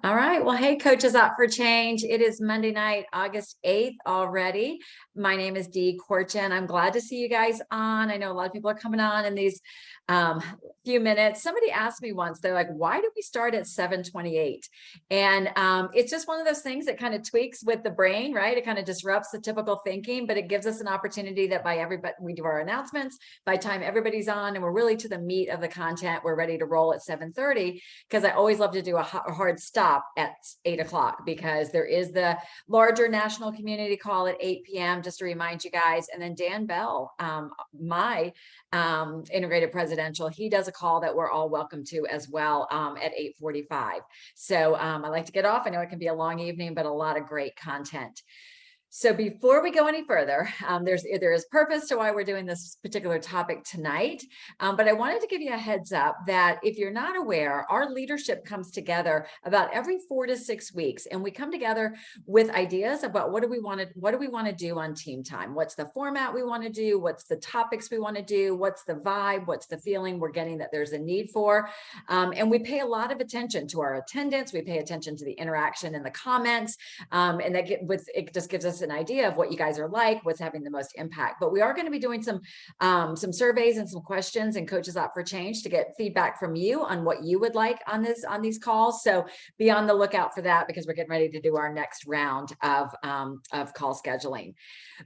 All right. Well, hey, Coaches Up for Change. It is Monday night, August 8th already. My name is Dee Corchin. I'm glad to see you guys on. I know a lot of people are coming on in these um, few minutes. Somebody asked me once, they're like, why do we start at 7:28? And it's just one of those things that kind of tweaks with the brain, right? It kind of disrupts the typical thinking, but it gives us an opportunity that by everybody, we do our announcements, by the time everybody's on and we're really to the meat of the content, we're ready to roll at 7:30, because I always love to do a hard stop at 8 o'clock because there is the larger national community call at 8 p.m. just to remind you guys. And then Dan Bell, my integrated presidential, he does a call that we're all welcome to as well at 8:45. So I like to get off. I know it can be a long evening, but a lot of great content. So before we go any further, there is purpose to why we're doing this particular topic tonight. But I wanted to give you a heads up that if you're not aware, our leadership comes together about every 4 to 6 weeks, and we come together with ideas about what do we want to do on team time? What's the format we want to do? What's the topics we want to do? What's the vibe? What's the feeling we're getting that there's a need for? And we pay a lot of attention to our attendance. We pay attention to the interaction in the comments, and it just gives us an idea of what you guys are like, what's having the most impact. But we are going to be doing some surveys and some questions and Coaches Up for Change to get feedback from you on what you would like on these calls. So be on the lookout for that because we're getting ready to do our next round of call scheduling.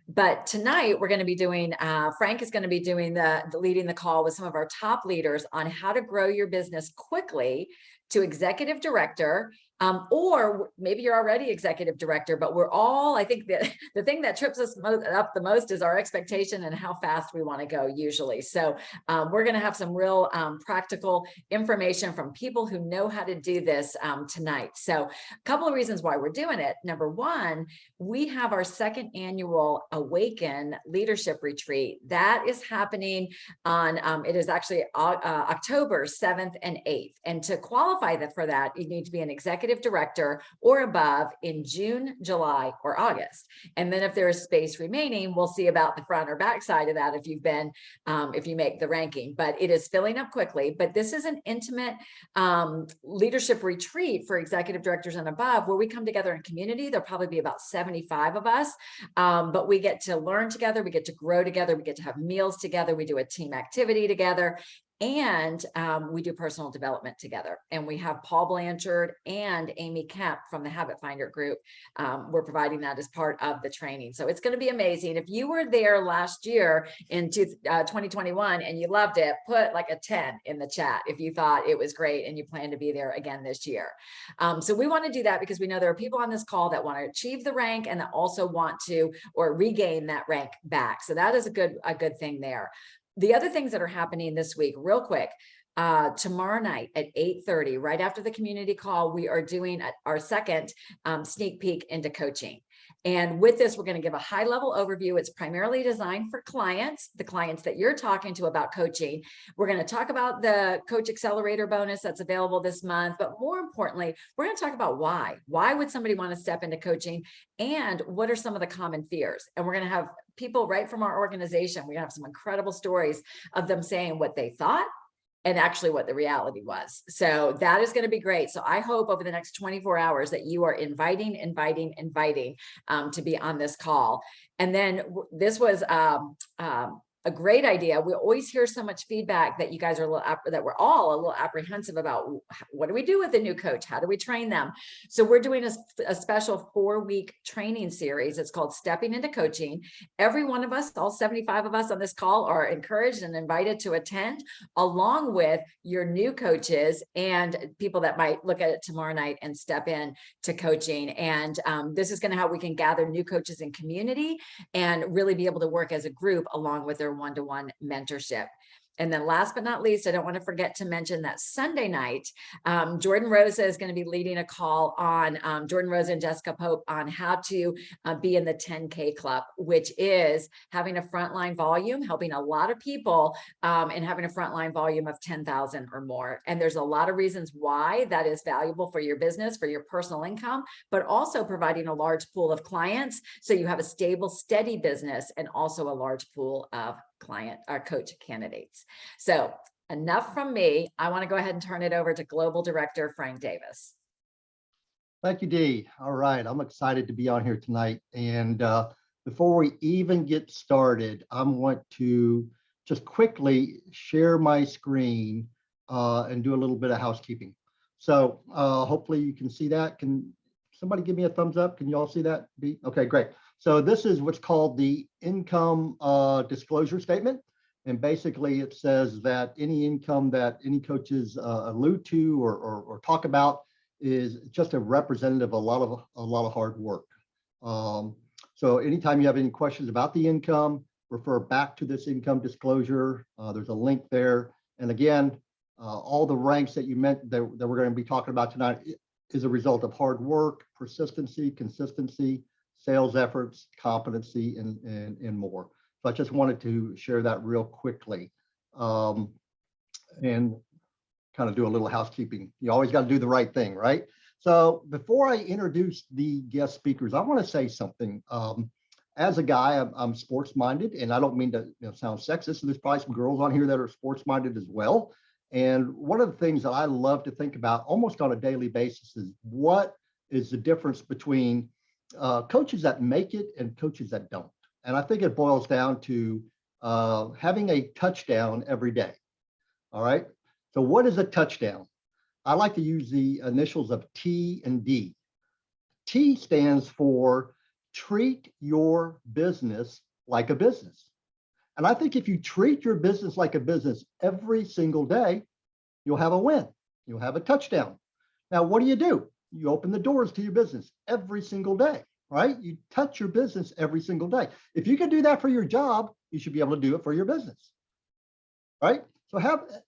But tonight we're going to be doing, Frank is going to be doing the leading the call with some of our top leaders on how to grow your business quickly to executive director, or maybe you're already executive director, but I think that the thing that trips us up the most is our expectation and how fast we want to go usually. So we're going to have some real practical information from people who know how to do this tonight. So a couple of reasons why we're doing it. Number one, we have our second annual Awaken Leadership Retreat. That is happening on, it is actually October 7th and 8th. And to qualify for that, you need to be an executive director or above in June, July, or August. And then if there is space remaining, we'll see about the front or back side of that if if you make the ranking. But it is filling up quickly. But this is an intimate leadership retreat for executive directors and above, where we come together in community. There'll probably be about 75 of us, but we get to learn together, we get to grow together, we get to have meals together, we do a team activity together. And we do personal development together. And we have Paul Blanchard and Amy Kemp from the Habit Finder group. We're providing that as part of the training. So it's going to be amazing. If you were there last year in 2021 and you loved it, put like a 10 in the chat if you thought it was great and you plan to be there again this year. So we want to do that because we know there are people on this call that want to achieve the rank and that also want to or regain that rank back. So that is a good thing there. The other things that are happening this week, real quick, tomorrow night at 8:30, right after the community call, we are doing our second sneak peek into coaching. And with this, we're going to give a high level overview. It's primarily designed for clients, the clients that you're talking to about coaching. We're going to talk about the Coach Accelerator bonus that's available this month. But more importantly, we're going to talk about why. Why would somebody want to step into coaching? And what are some of the common fears? And we're going to have people right from our organization. We're going to have some incredible stories of them saying what they thought and actually what the reality was. So that is going to be great. So I hope over the next 24 hours that you are inviting to be on this call. And then this was a great idea. We always hear so much feedback that you guys are that we're all a little apprehensive about what do we do with a new coach? How do we train them? So we're doing a special 4-week training series. It's called Stepping into Coaching. Every one of us, all 75 of us on this call, are encouraged and invited to attend, along with your new coaches and people that might look at it tomorrow night and step in to coaching. And this is going to how we can gather new coaches in community and really be able to work as a group along with their one-to-one mentorship. And then last but not least, I don't want to forget to mention that Sunday night, Jordan Rosa is going to be leading a call on Jordan Rosa and Jessica Pope on how to be in the 10K club, which is having a frontline volume, helping a lot of people and having a frontline volume of 10,000 or more. And there's a lot of reasons why that is valuable for your business, for your personal income, but also providing a large pool of clients. So you have a stable, steady business and also a large pool of client or coach candidates. So enough from me. I want to go ahead and turn it over to Global Director Frank Davis. Thank you, Dee. All right, I'm excited to be on here tonight. And before we even get started, I want to just quickly share my screen and do a little bit of housekeeping. So hopefully you can see that. Can somebody give me a thumbs up? Can you all see that, Dee? Okay, great. So this is what's called the income disclosure statement. And basically it says that any income that any coaches allude to or talk about is just a representative of a lot of hard work. Um, so anytime you have any questions about the income, refer back to this income disclosure. There's a link there. And again, all the ranks that you meant that we're going to be talking about tonight is a result of hard work, persistency, consistency, sales efforts, competency, and more. So I just wanted to share that real quickly. And kind of do a little housekeeping. You always got to do the right thing, right? So before I introduce the guest speakers, I want to say something. As a guy, I'm sports minded, and I don't mean to sound sexist. So there's probably some girls on here that are sports minded as well. And one of the things that I love to think about almost on a daily basis is what is the difference between coaches that make it and coaches that don't. And I think it boils down to having a touchdown every day. All right. So what is a touchdown? I like to use the initials of T and D. T stands for treat your business like a business. And I think if you treat your business like a business every single day, you'll have a win. You'll have a touchdown. Now, what do? You open the doors to your business every single day, right? You touch your business every single day. If you can do that for your job, you should be able to do it for your business, right? So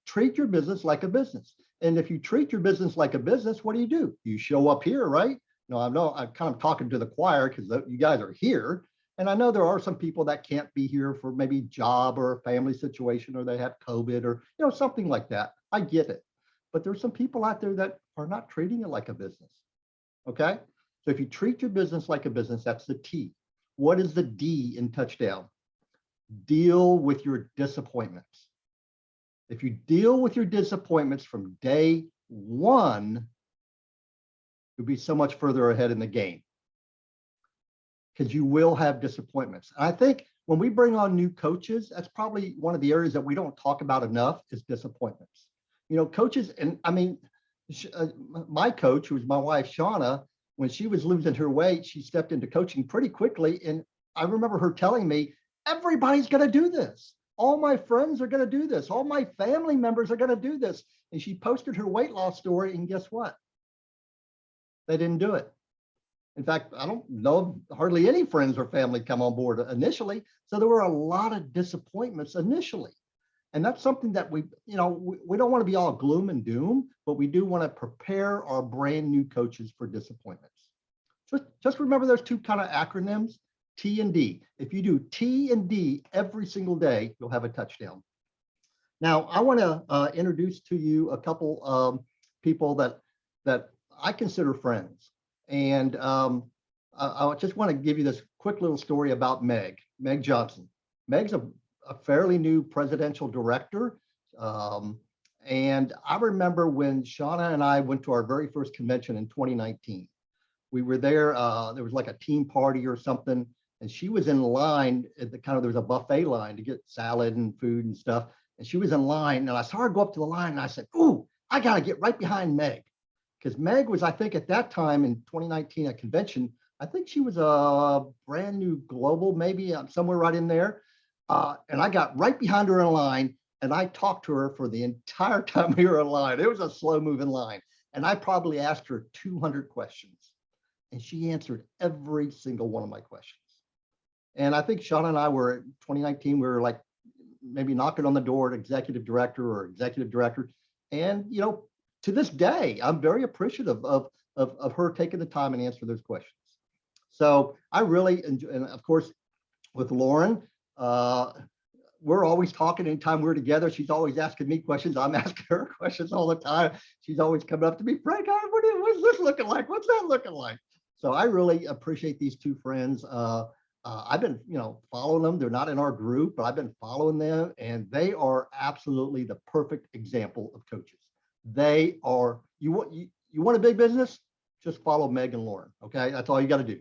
treat your business like a business. And if you treat your business like a business, what do? You show up here, right? No, I'm kind of talking to the choir because you guys are here. And I know there are some people that can't be here for maybe job or a family situation, or they have COVID or something like that. I get it. But there's some people out there that are not treating it like a business. Okay. So if you treat your business like a business, that's the T. What is the D in touchdown? Deal with your disappointments. If you deal with your disappointments from day one, you'll be so much further ahead in the game because you will have disappointments. And I think when we bring on new coaches, that's probably one of the areas that we don't talk about enough is disappointments. Coaches, and I mean, my coach, who was my wife, Shauna, when she was losing her weight, she stepped into coaching pretty quickly. And I remember her telling me, everybody's going to do this. All my friends are going to do this. All my family members are going to do this. And she posted her weight loss story, and guess what? They didn't do it. In fact, I don't know hardly any friends or family come on board initially. So there were a lot of disappointments initially. And that's something that we don't want to be all gloom and doom, but we do want to prepare our brand new coaches for disappointments. Just remember those two kind of acronyms. T and D. If you do T and D every single day, you'll have a touchdown. Now, I want to introduce to you a couple people that I consider friends. And I just want to give you this quick little story about Meg Johnson. Meg's a fairly new presidential director. And I remember when Shauna and I went to our very first convention in 2019. We were there, there was like a team party or something. And she was in line at there was a buffet line to get salad and food and stuff. And she was in line, and I saw her go up to the line, and I said, "Ooh, I got to get right behind Meg." Because Meg was, I think at that time in 2019 at convention, I think she was a brand new global, maybe somewhere right in there. And I got right behind her in line, and I talked to her for the entire time we were in line. It was a slow moving line. And I probably asked her 200 questions, and she answered every single one of my questions. And I think Shauna and I were in 2019, we were like maybe knocking on the door at executive director or executive director. And, to this day, I'm very appreciative of her taking the time and answer those questions. So I really enjoy, and of course, with Lauren, we're always talking anytime we're together. She's always asking me questions. I'm asking her questions all the time. She's always coming up to me, "Frank, what's this looking like? What's that looking like?" So I really appreciate these two friends. I've been, following them. They're not in our group, but I've been following them, and they are absolutely the perfect example of coaches. They are. You want a big business? just follow Meg and Lauren. Okay, that's all you got to do.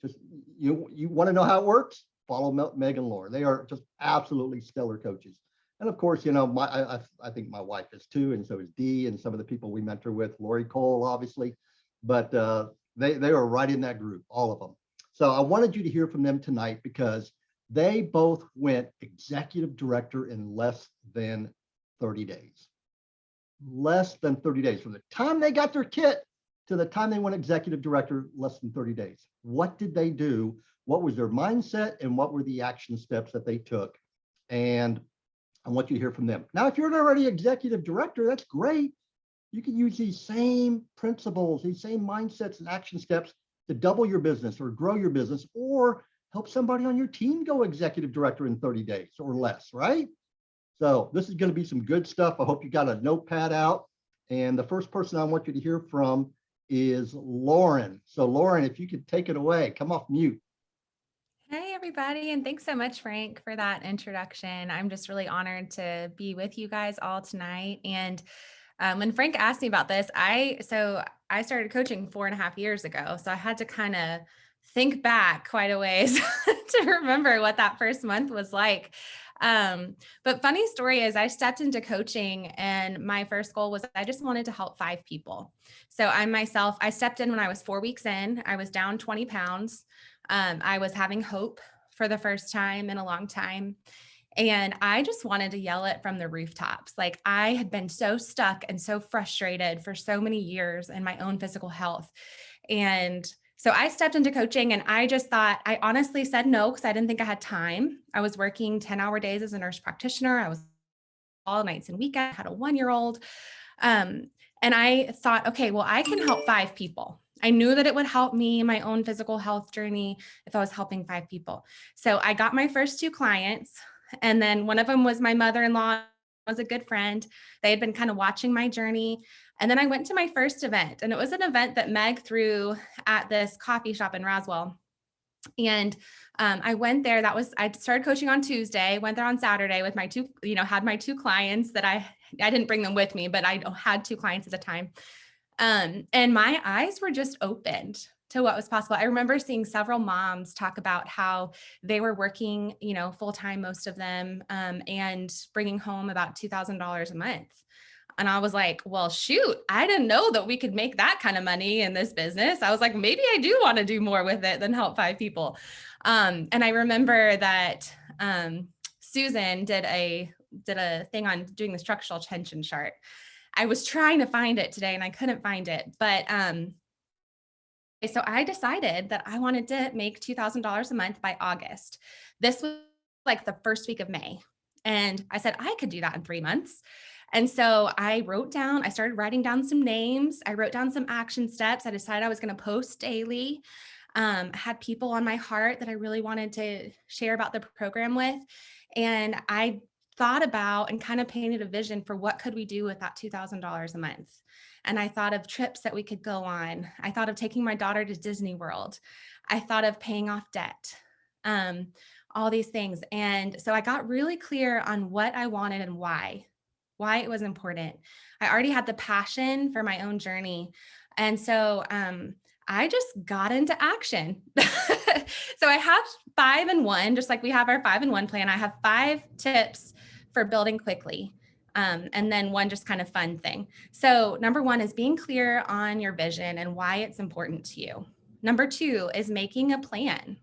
Just you want to know how it works? Follow Meg and Lauren. They are just absolutely stellar coaches. And of course, you know, I think my wife is too, and so is Dee, and some of the people we mentor with, Lori Cole, obviously. But they are right in that group, all of them. So I wanted you to hear from them tonight because they both went executive director in less than 30 days. Less than 30 days. From the time they got their kit to the time they went executive director, less than 30 days. What did they do? What was their mindset and what were the action steps that they took? And I want you to hear from them. Now, if you're already executive director, that's great. You can use these same principles, these same mindsets and action steps to double your business or grow your business or help somebody on your team go executive director in 30 days or less, right? So this is going to be some good stuff. I hope you got a notepad out. And the first person I want you to hear from is Lauren. So Lauren, if you could take it away, come off mute. Hey, everybody, and thanks so much, Frank, for that introduction. I'm just really honored to be with you guys all tonight. And when Frank asked me about this, I started coaching 4.5 years ago. So I had to kind of think back quite a ways to remember what that first month was like. But funny story is I stepped into coaching and my first goal was I just wanted to help 5 people. So I stepped in when I was 4 weeks in. I was down 20 pounds. I was having hope for the first time in a long time. And I just wanted to yell it from the rooftops. Like I had been so stuck and so frustrated for so many years in my own physical health. And so I stepped into coaching and I just thought, I honestly said no, because I didn't think I had time. I was working 10-hour days as a nurse practitioner. I was all nights and weekends, had a 1-year-old. And I thought, okay, well, I can help 5 people. I knew that it would help me, my own physical health journey, if I was helping 5 people. So I got my first 2 clients. And then one of them was my mother-in-law, was a good friend. They had been kind of watching my journey. And then I went to my first event, and it was an event that Meg threw at this coffee shop in Roswell. And I went there. I started coaching on Tuesday, went there on Saturday with my 2, had my 2 clients that I didn't bring them with me, but I had 2 clients at the time. And my eyes were just opened to what was possible. I remember seeing several moms talk about how they were working, full-time, most of them, and bringing home about $2,000 a month. And I was like, well, shoot, I didn't know that we could make that kind of money in this business. I was like, maybe I do want to do more with it than help 5 people. And I remember that Susan did a thing on doing the structural tension chart. I was trying to find it today and I couldn't find it, but so I decided that I wanted to make $2,000 a month by August. This was like the first week of May. And I said, I could do that in 3 months. And so I started writing down some names. I wrote down some action steps. I decided I was going to post daily. I had people on my heart that I really wanted to share about the program with. And I thought about and kind of painted a vision for what could we do with that $2,000 a month. And I thought of trips that we could go on. I thought of taking my daughter to Disney World. I thought of paying off debt, all these things. And so I got really clear on what I wanted and why it was important. I already had the passion for my own journey. And so I just got into action. So I have 5 in 1, just like we have our 5 in 1 plan. I have 5 tips for building quickly. And then 1 just kind of fun thing. So number 1 is being clear on your vision and why it's important to you. Number 2 is making a plan.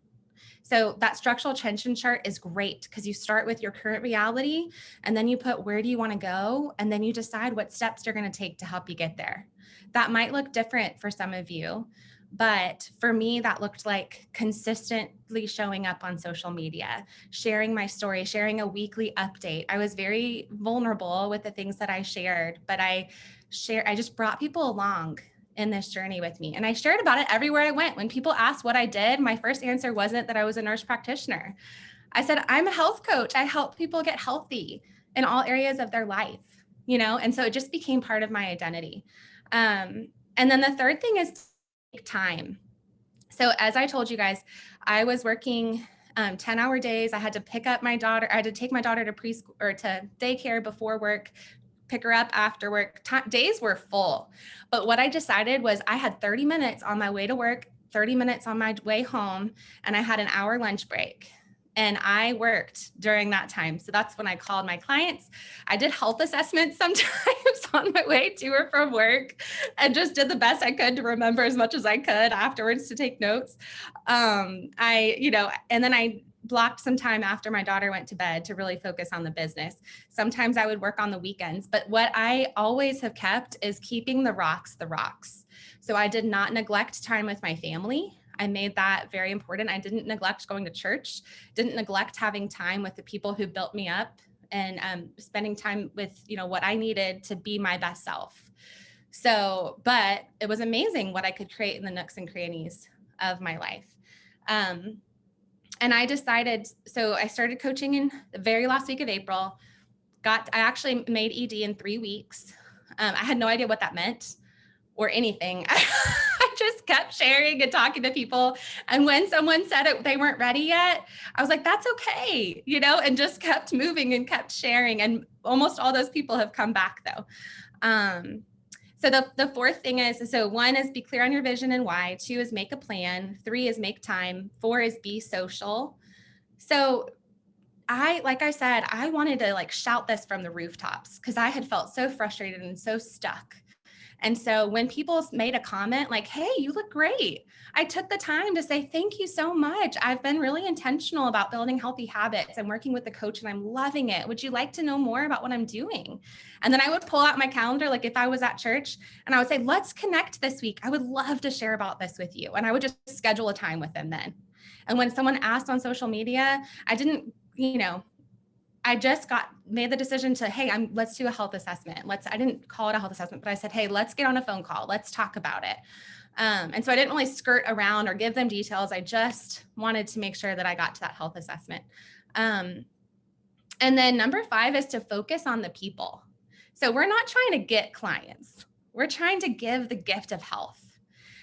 So that structural tension chart is great because you start with your current reality and then you put where do you want to go? And then you decide what steps you're going to take to help you get there. That might look different for some of you, but for me, that looked like consistently showing up on social media, sharing my story, sharing a weekly update. I was very vulnerable with the things that I shared, but I just brought people along in this journey with me. And I shared about it everywhere I went. When people asked what I did, my first answer wasn't that I was a nurse practitioner. I said, I'm a health coach. I help people get healthy in all areas of their life, and so it just became part of my identity. And then the third thing is take time. So as I told you guys, I was working 10-hour days. I had to pick up my daughter. I had to take my daughter to preschool or to daycare before work, pick her up after work. Days were full. But what I decided was I had 30 minutes on my way to work, 30 minutes on my way home, and I had an hour lunch break. And I worked during that time. So that's when I called my clients. I did health assessments sometimes on my way to or from work and just did the best I could to remember as much as I could afterwards to take notes. And then I blocked some time after my daughter went to bed to really focus on the business. Sometimes I would work on the weekends, but what I always have kept is keeping the rocks. So I did not neglect time with my family. I made that very important. I didn't neglect going to church, didn't neglect having time with the people who built me up and spending time with, what I needed to be my best self. So, but it was amazing what I could create in the nooks and crannies of my life. And I decided, so I started coaching in the very last week of April. I actually made ED in 3 weeks. I had no idea what that meant or anything. I just kept sharing and talking to people. And when someone said they weren't ready yet, I was like, that's okay, and just kept moving and kept sharing. And almost all those people have come back though. So the fourth thing is, so 1 is be clear on your vision and why. 2 is make a plan. 3 is make time. 4 is be social. So like I said, I wanted to shout this from the rooftops because I had felt so frustrated and so stuck. And so when people made a comment like, hey, you look great, I took the time to say, thank you so much. I've been really intentional about building healthy habits and working with the coach and I'm loving it. Would you like to know more about what I'm doing? And then I would pull out my calendar, like if I was at church, and I would say, let's connect this week. I would love to share about this with you. And I would just schedule a time with them then. And when someone asked on social media, I didn't, I just made the decision to, hey, let's do a health assessment. I didn't call it a health assessment, but I said, hey, let's get on a phone call. Let's talk about it. And so I didn't really skirt around or give them details. I just wanted to make sure that I got to that health assessment. And then number 5 is to focus on the people. So we're not trying to get clients. We're trying to give the gift of health.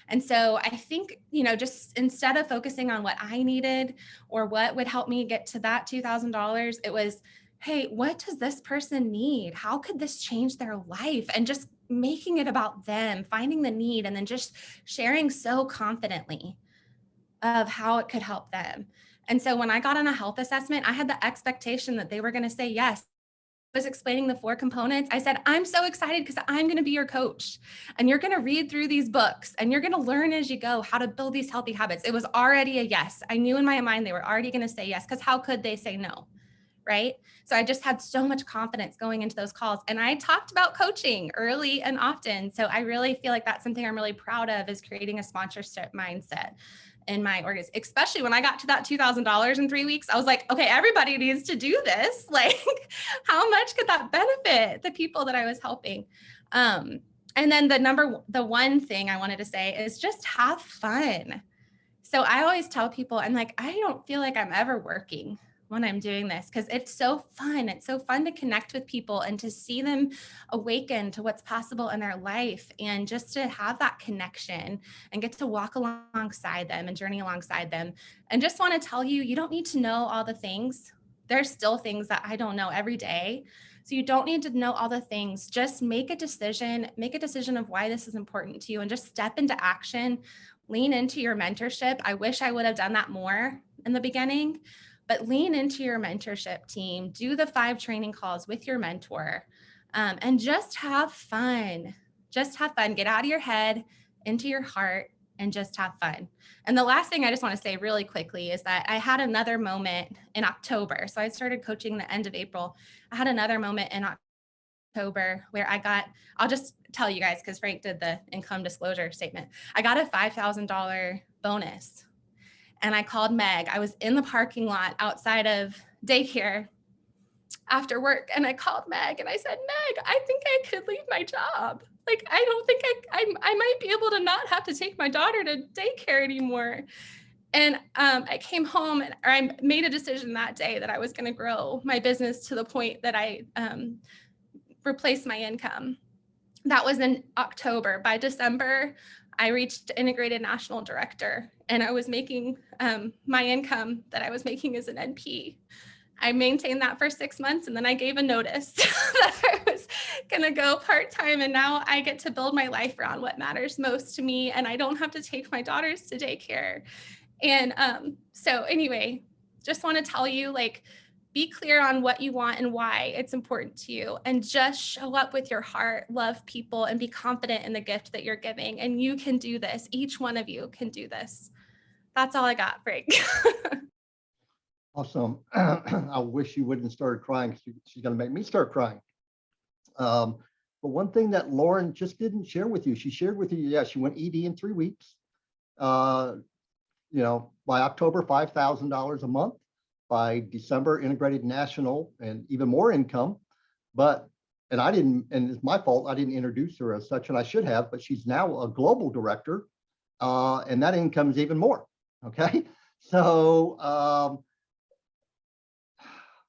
And so I think, just instead of focusing on what I needed or what would help me get to that $2,000, it was, hey, what does this person need? How could this change their life? And just making it about them, finding the need, and then just sharing so confidently of how it could help them. And so when I got on a health assessment, I had the expectation that they were going to say yes. Was explaining the 4 components, I said, I'm so excited because I'm going to be your coach and you're going to read through these books and you're going to learn as you go how to build these healthy habits. It was already a yes. I knew in my mind they were already going to say yes, because how could they say no? Right? So I just had so much confidence going into those calls. And I talked about coaching early and often. So I really feel like that's something I'm really proud of, is creating a sponsorship mindset in my organization, especially when I got to that $2,000 in 3 weeks. I was like, okay, everybody needs to do this. Like, how much could that benefit the people that I was helping? And then the one thing I wanted to say is just have fun. So I always tell people, I'm like, I don't feel like I'm ever working when I'm doing this, because it's so fun. It's so fun to connect with people and to see them awaken to what's possible in their life, and just to have that connection and get to walk alongside them and journey alongside them. And just want to tell you, you don't need to know all the things. There's still things that I don't know every day. So you don't need to know all the things. Just make a decision of why this is important to you, and just step into action, lean into your mentorship. I wish I would have done that more in the beginning. But lean into your mentorship team, do the 5 training calls with your mentor, and just have fun. Just have fun. Get out of your head, into your heart, and just have fun. And the last thing I just want to say really quickly is that I had another moment in October. So I started coaching the end of April. I had another moment in October where I'll just tell you guys, because Frank did the income disclosure statement. I got a $5,000 bonus. And I called Meg. I was in the parking lot outside of daycare after work. And I called Meg and I said, Meg, I think I could leave my job. Like, I don't think I might be able to not have to take my daughter to daycare anymore. And I came home, or I made a decision that day that I was going to grow my business to the point that I replaced my income. That was in October. By December, I reached integrated national director, and I was making my income that I was making as an NP. I maintained that for 6 months, and then I gave a notice that I was going to go part-time. And now I get to build my life around what matters most to me. And I don't have to take my daughters to daycare. And so anyway, just want to tell you, like, be clear on what you want and why it's important to you, and just show up with your heart, love people, and be confident in the gift that you're giving. And you can do this. Each one of you can do this. That's all I got, Frank. Awesome. I wish you wouldn't start crying. She's going to make me start crying. But one thing that Lauren just didn't share with you, she shared with you, yeah, she went ED in 3 weeks. By October, $5,000 a month. By December, integrated national and even more income. And it's my fault, I didn't introduce her as such, and I should have, but she's now a global director, and that income is even more. Okay. So,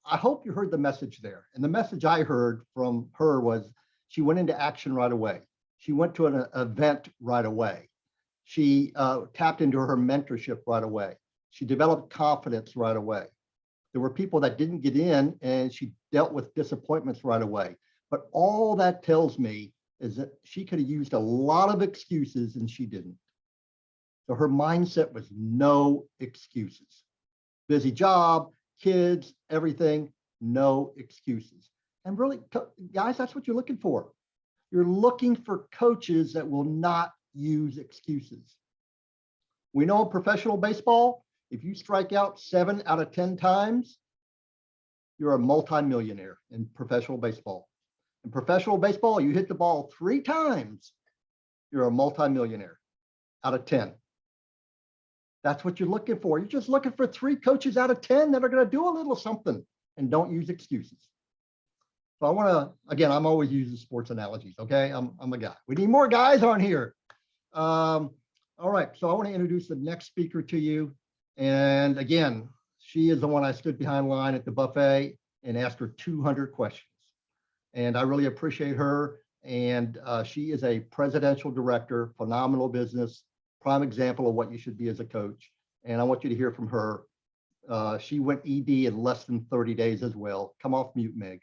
I hope you heard the message there. And the message I heard from her was she went into action right away. She went to an event right away. She tapped into her mentorship right away. She developed confidence right away. There were people that didn't get in, and she dealt with disappointments right away. But all that tells me is that she could have used a lot of excuses and she didn't. So her mindset was no excuses. Busy job, kids, everything, no excuses. And really, guys, that's what you're looking for. You're looking for coaches that will not use excuses. We know in professional baseball, if you strike out 7 out of 10 times, you're a multimillionaire in professional baseball. In professional baseball, you hit the ball 3 times, you're a multimillionaire out of 10. That's what you're looking for. You're just looking for 3 coaches out of 10 that are going to do a little something and don't use excuses. So I want to, again, I'm always using sports analogies. Okay. I'm a guy. We need more guys on here. All right. So I want to introduce the next speaker to you. And again, she is the one I stood behind line at the buffet and asked her 200 questions. And I really appreciate her. And she is a presidential director, phenomenal business, prime example of what you should be as a coach. And I want you to hear from her. She went ED in less than 30 days as well. Come off mute, Meg.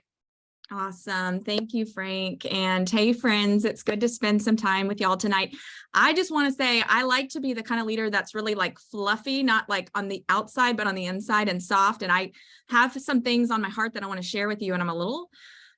Awesome. Thank you, Frank. And hey, friends, it's good to spend some time with y'all tonight. I just want to say I like to be the kind of leader that's really like fluffy, not like on the outside, but on the inside and soft. And I have some things on my heart that I want to share with you. And I'm a little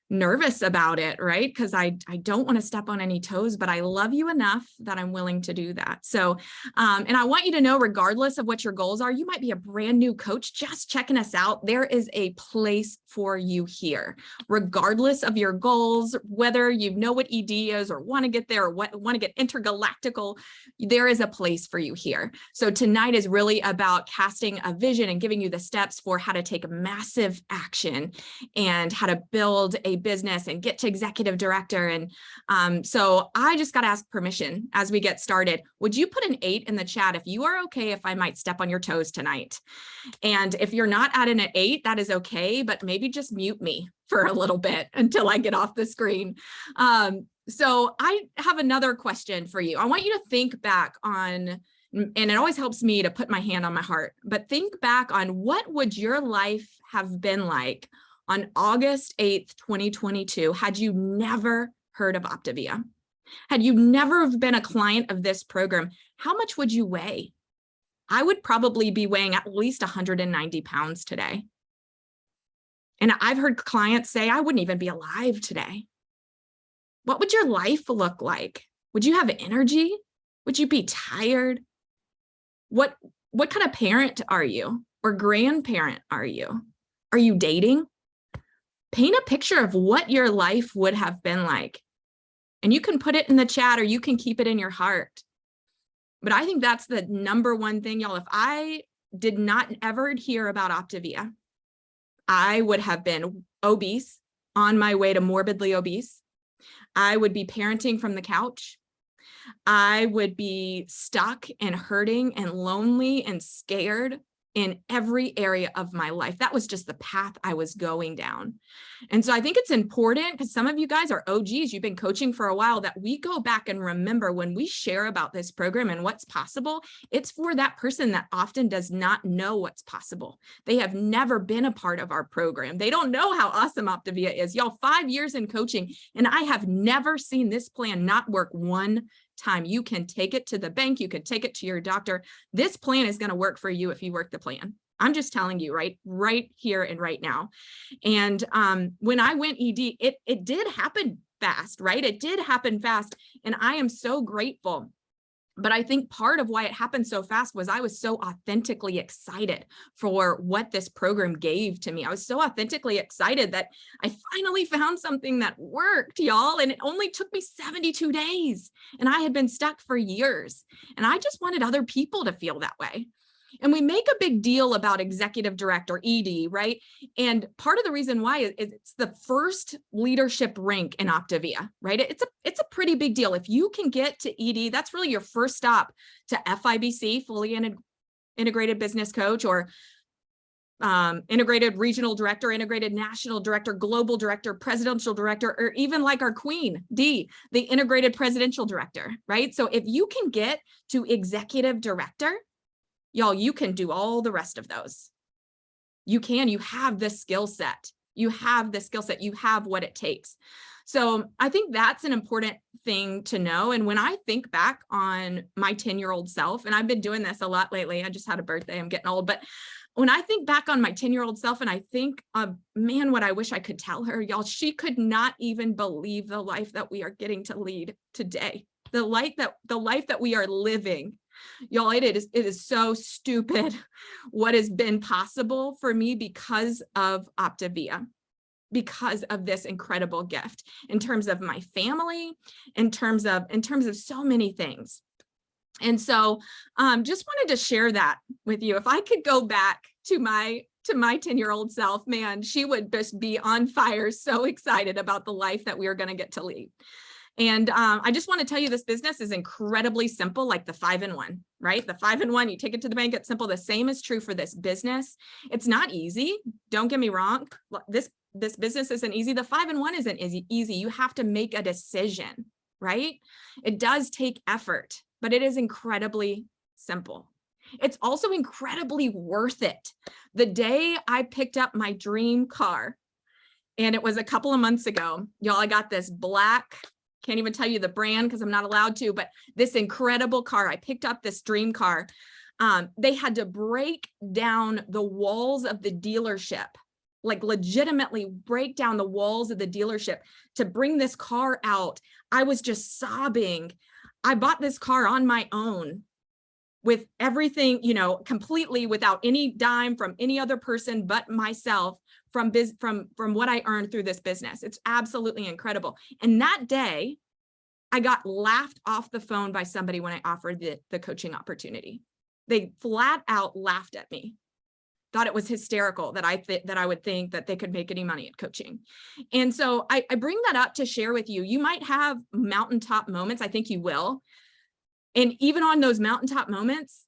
nervous about it, right? Because I don't want to step on any toes, but I love you enough that I'm willing to do that. So, and I want you to know, regardless of what your goals are, you might be a brand new coach just checking us out. There is a place for you here, regardless of your goals, whether you know what ED is or want to get there or want to get intergalactical, there is a place for you here. So tonight is really about casting a vision and giving you the steps for how to take massive action and how to build a business and get to executive director. And so I just got to ask permission as we get started. Would you put an 8 in the chat if you are okay if I might step on your toes tonight? And if you're not at an 8, that is okay, but maybe just mute me for a little bit until I get off the screen. So I have another question for you. I want you to think back on, and it always helps me to put my hand on my heart, but think back on what would your life have been like on August 8th, 2022, had you never heard of Optavia? Had you never been a client of this program, how much would you weigh? I would probably be weighing at least 190 pounds today. And I've heard clients say, I wouldn't even be alive today. What would your life look like? Would you have energy? Would you be tired? What kind of parent are you? Or grandparent are you? Are you dating? Paint a picture of what your life would have been like. And you can put it in the chat or you can keep it in your heart. But I think that's the number one thing, y'all. If I did not ever hear about Optavia, I would have been obese, on my way to morbidly obese. I would be parenting from the couch. I would be stuck and hurting and lonely and scared in every area of my life. That was just the path I was going down. And so I think it's important, because some of you guys are OGs, you've been coaching for a while, that we go back and remember when we share about this program and what's possible, it's for that person that often does not know what's possible. They have never been a part of our program. They don't know how awesome Optavia is. Y'all, 5 years in coaching, and I have never seen this plan not work one time. You can take it to the bank. You can take it to your doctor. This plan is going to work for you if you work the plan. I'm just telling you right here and right now. And when I went ED, it did happen fast, right? It did happen fast. And I am so grateful. But I think part of why it happened so fast was I was so authentically excited for what this program gave to me. I was so authentically excited that I finally found something that worked, y'all. And it only took me 72 days. And I had been stuck for years. And I just wanted other people to feel that way. And we make a big deal about executive director, ED, right? And part of the reason why is it's the first leadership rank in Optavia, right? It's a pretty big deal. If you can get to ED, that's really your first stop to FIBC, fully integrated business coach, or integrated regional director, integrated national director, global director, presidential director, or even like our queen, D, the integrated presidential director, right? So if you can get to executive director, y'all, you can do all the rest of those. You have the skill set. You have the skill set. You have what it takes. So I think that's an important thing to know. And when I think back on my 10-year-old self, and I've been doing this a lot lately, I just had a birthday, I'm getting old, but when I think back on my 10-year-old self and I think, man, what I wish I could tell her, y'all, she could not even believe the life that we are getting to lead today. The life that we are living. Y'all, it is so stupid what has been possible for me because of Optavia, because of this incredible gift, in terms of my family, in terms of so many things. And so just wanted to share that with you. If I could go back to my 10-year-old self, man, she would just be on fire, so excited about the life that we are going to get to lead. And I just want to tell you, this business is incredibly simple, like the 5-in-1, right? The 5-in-1, you take it to the bank, it's simple. The same is true for this business. It's not easy. Don't get me wrong. This business isn't easy. The 5-in-1 isn't easy. You have to make a decision, right? It does take effort, but it is incredibly simple. It's also incredibly worth it. The day I picked up my dream car, and it was a couple of months ago, y'all, I got this black, can't even tell you the brand because I'm not allowed to, but this incredible car. I picked up this dream car. They had to break down the walls of the dealership, like legitimately break down the walls of the dealership to bring this car out. I was just sobbing. I bought this car on my own with everything, completely without any dime from any other person but myself, from what I earned through this business. It's absolutely incredible. And that day, I got laughed off the phone by somebody when I offered the coaching opportunity. They flat out laughed at me, thought it was hysterical that I would think that they could make any money at coaching. And so I bring that up to share with you. You might have mountaintop moments. I think you will. And even on those mountaintop moments,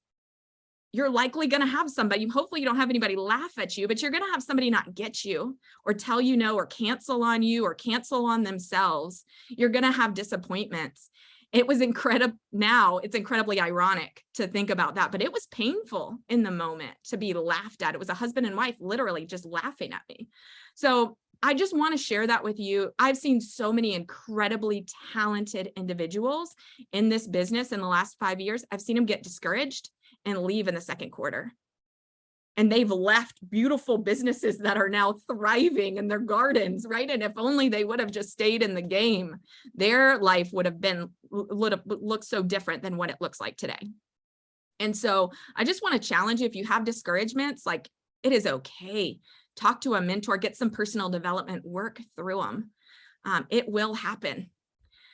you're likely going to have somebody, hopefully you don't have anybody laugh at you, but you're going to have somebody not get you or tell you no, or cancel on you, or cancel on themselves. You're going to have disappointments. It was incredible. Now it's incredibly ironic to think about that, but it was painful in the moment to be laughed at. It was a husband and wife literally just laughing at me. So I just want to share that with you. I've seen so many incredibly talented individuals in this business in the last 5 years. I've seen them get discouraged and leave in the second quarter. And they've left beautiful businesses that are now thriving in their gardens, right? And if only they would have just stayed in the game, their life would have looked so different than what it looks like today. And so I just want to challenge you, if you have discouragements, like, it is okay. Talk to a mentor, get some personal development, work through them. It will happen.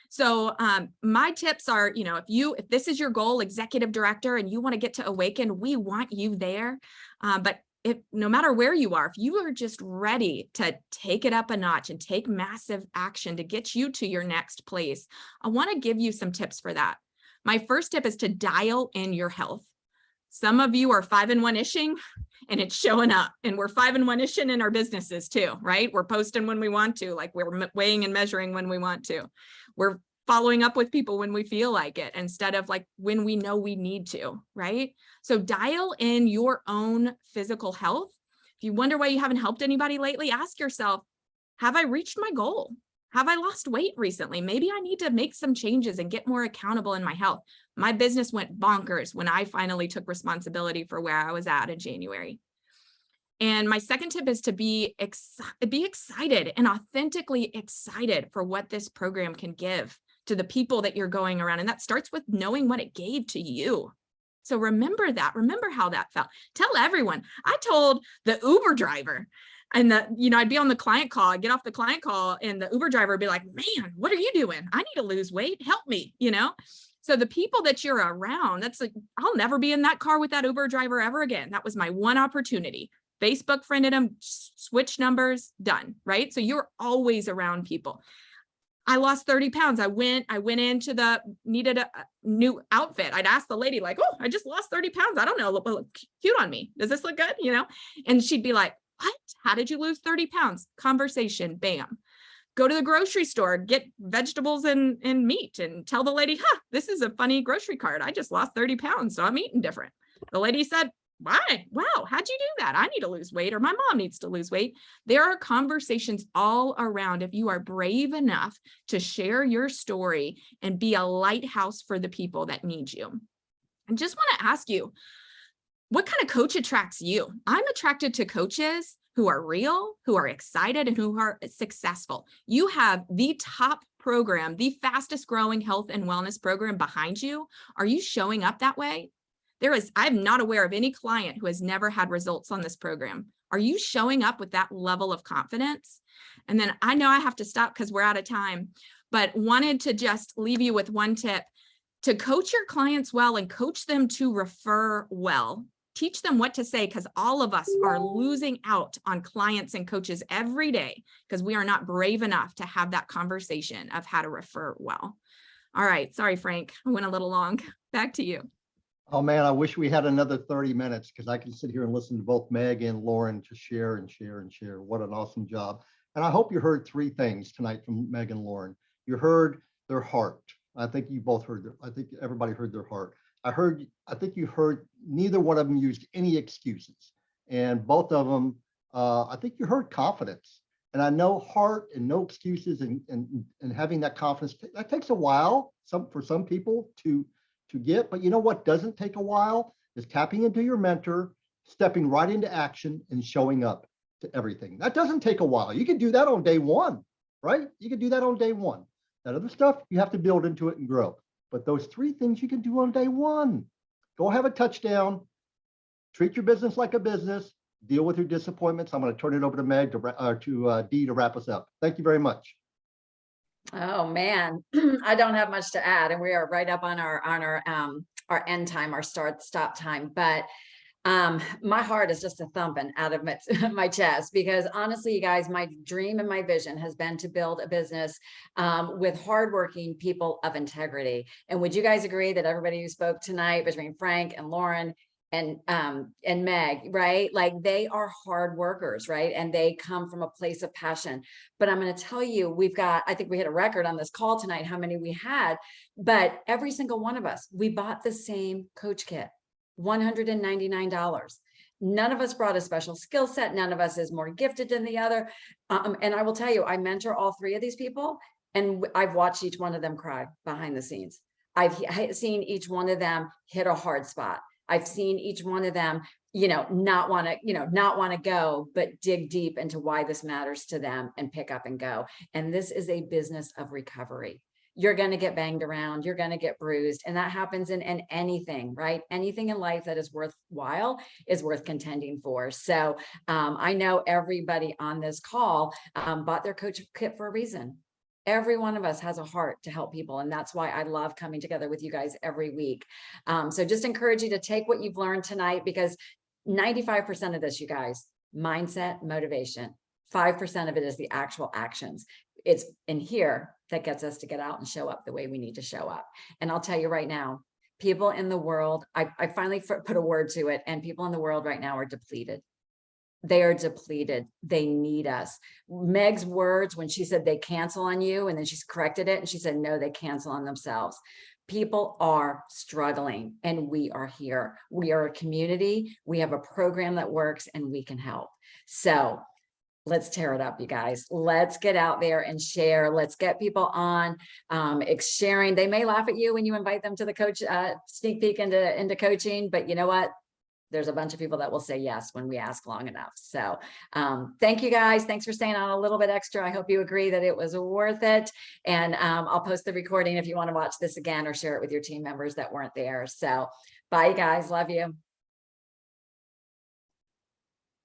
So my tips are, if this is your goal, executive director, and you want to get to Awaken, we want you there. But no matter where you are, if you are just ready to take it up a notch and take massive action to get you to your next place, I want to give you some tips for that. My first tip is to dial in your health. Some of you are 5-in-1-ishing and it's showing up, and we're 5-in-1-ishing in our businesses too, right? We're posting when we want to, like we're weighing and measuring when we want to. We're following up with people when we feel like it instead of like when we know we need to, right? So dial in your own physical health. If you wonder why you haven't helped anybody lately, ask yourself, have I reached my goal? Have I lost weight recently? Maybe I need to make some changes and get more accountable in my health. My business went bonkers when I finally took responsibility for where I was at in January. And my second tip is to be excited and authentically excited for what this program can give to the people that you're going around. And that starts with knowing what it gave to you. So remember that, remember how that felt. Tell everyone. I told the Uber driver, and I'd be on the client call, I'd get off the client call and the Uber driver would be like, man, what are you doing? I need to lose weight. Help me, So the people that you're around, that's like, I'll never be in that car with that Uber driver ever again. That was my one opportunity. Facebook friended him, switch numbers, done, right? So you're always around people. I lost 30 pounds. I went into needed a new outfit. I'd ask the lady like, oh, I just lost 30 pounds. I don't know, look cute on me. Does this look good? And she'd be like, what? How did you lose 30 pounds? Conversation, bam. Go to the grocery store, get vegetables and meat and tell the lady, this is a funny grocery cart. I just lost 30 pounds, so I'm eating different. The lady said, why? Wow, how'd you do that? I need to lose weight, or my mom needs to lose weight. There are conversations all around if you are brave enough to share your story and be a lighthouse for the people that need you. I just want to ask you, what kind of coach attracts you? I'm attracted to coaches who are real, who are excited, and who are successful. You have the top program, the fastest growing health and wellness program behind you. Are you showing up that way? I'm not aware of any client who has never had results on this program. Are you showing up with that level of confidence? And then I know I have to stop because we're out of time, but wanted to just leave you with one tip: to coach your clients well and coach them to refer well. Teach them what to say, because all of us are losing out on clients and coaches every day because we are not brave enough to have that conversation of how to refer well. All right. Sorry, Frank. I went a little long. Back to you. Oh man, I wish we had another 30 minutes because I can sit here and listen to both Meg and Lauren just share and share and share. What an awesome job. And I hope you heard three things tonight from Meg and Lauren. You heard their heart. I think you both heard I think everybody heard their heart. I think you heard neither one of them used any excuses. And both of them, I think you heard confidence. And I know heart and no excuses and having that confidence, that takes a while for some people to get, but you know what doesn't take a while is tapping into your mentor, stepping right into action and showing up to everything. That doesn't take a while. You can do that on day one, right? You can do that on day one. That other stuff, you have to build into it and grow. But those three things you can do on day one. Go have a touchdown, treat your business like a business, deal with your disappointments. I'm going to turn it over to Meg to Dee to wrap us up. Thank you very much. Oh man, I don't have much to add, and we are right up on our end time, our stop time. But my heart is just a thumping out of my chest, because honestly, you guys, my dream and my vision has been to build a business with hardworking people of integrity. And would you guys agree that everybody who spoke tonight, between Frank and Lauren and Meg, right? Like, they are hard workers, right? And they come from a place of passion. But I'm going to tell you, I think we hit a record on this call tonight, how many we had, but every single one of us, we bought the same coach kit, $199. None of us brought a special skill set. None of us is more gifted than the other. And I will tell you, I mentor all three of these people, and I've watched each one of them cry behind the scenes. I've seen each one of them hit a hard spot. I've seen each one of them, not want to go, but dig deep into why this matters to them and pick up and go. And this is a business of recovery. You're going to get banged around. You're going to get bruised. And that happens in anything, right? Anything in life that is worthwhile is worth contending for. So I know everybody on this call bought their coach kit for a reason. Every one of us has a heart to help people. And that's why I love coming together with you guys every week. So just encourage you to take what you've learned tonight, because 95% of this, you guys, mindset, motivation, 5% of it is the actual actions. It's in here that gets us to get out and show up the way we need to show up. And I'll tell you right now, People in the world, I finally put a word to it, and people in the world right now are depleted. They are depleted. They need us. Meg's words when she said they cancel on you, and then she's corrected it and she said, no, they cancel on themselves. People are struggling and we are here. We are a community. We have a program that works and we can help. So let's tear it up, you guys. Let's get out there and share. Let's get people on sharing. They may laugh at you when you invite them to the coach sneak peek into coaching, but you know what? There's a bunch of people that will say yes when we ask long enough. So thank you guys. Thanks for staying on a little bit extra. I hope you agree that it was worth it. And I'll post the recording if you want to watch this again or share it with your team members that weren't there. So bye, you guys. Love you.